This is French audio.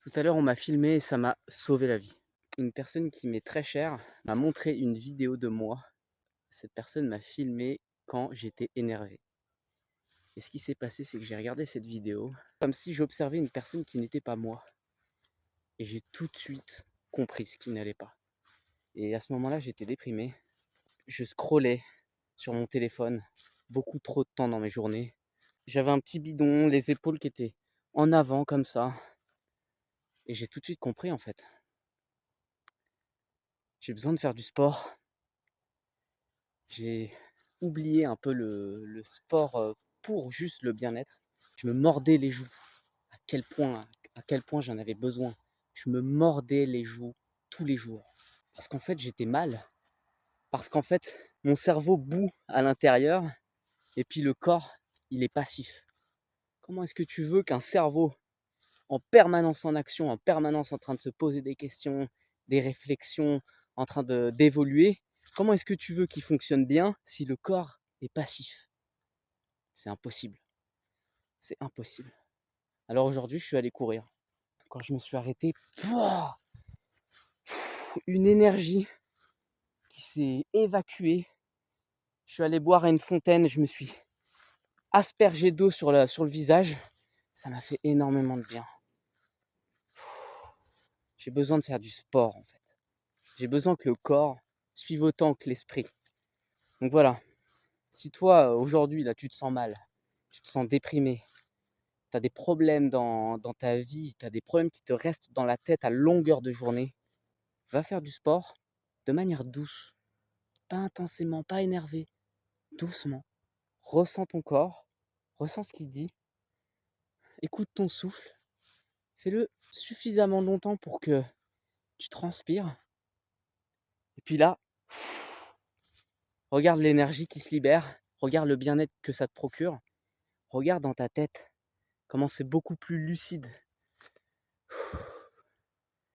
Tout à l'heure, on m'a filmé et ça m'a sauvé la vie. Une personne qui m'est très chère m'a montré une vidéo de moi. Cette personne m'a filmé quand j'étais énervé. Et ce qui s'est passé, c'est que j'ai regardé cette vidéo comme si j'observais une personne qui n'était pas moi. Et j'ai tout de suite compris ce qui n'allait pas. Et à ce moment-là, j'étais déprimé. Je scrollais sur mon téléphone beaucoup trop de temps dans mes journées. J'avais un petit bidon, les épaules qui étaient en avant comme ça. Et j'ai tout de suite compris en fait. J'ai besoin de faire du sport. J'ai oublié un peu le sport, pour juste le bien-être. Je me mordais les joues. À quel point j'en avais besoin. Je me mordais les joues tous les jours. Parce qu'en fait, j'étais mal. Parce qu'en fait, mon cerveau bout à l'intérieur et puis le corps, il est passif. Comment est-ce que tu veux qu'un cerveau en permanence en action, en permanence en train de se poser des questions, des réflexions, en train d'évoluer, comment est-ce que tu veux qu'il fonctionne bien si le corps est passif? C'est impossible, c'est impossible. Alors aujourd'hui, je suis allé courir. Quand je me suis arrêté, pouah, une énergie qui s'est évacuée. Je suis allé boire à une fontaine, je me suis aspergé d'eau sur le visage. Ça m'a fait énormément de bien. J'ai besoin de faire du sport en fait. J'ai besoin que le corps suive autant que l'esprit. Donc voilà, si toi aujourd'hui là tu te sens mal, tu te sens déprimé, tu as des problèmes dans ta vie, tu as des problèmes qui te restent dans la tête à longueur de journée, va faire du sport de manière douce, pas intensément, pas énervé, doucement. Ressens ton corps, ressens ce qu'il dit, écoute ton souffle, fais-le suffisamment longtemps pour que tu transpires. Et puis là, regarde l'énergie qui se libère, regarde le bien-être que ça te procure, regarde dans ta tête comment c'est beaucoup plus lucide,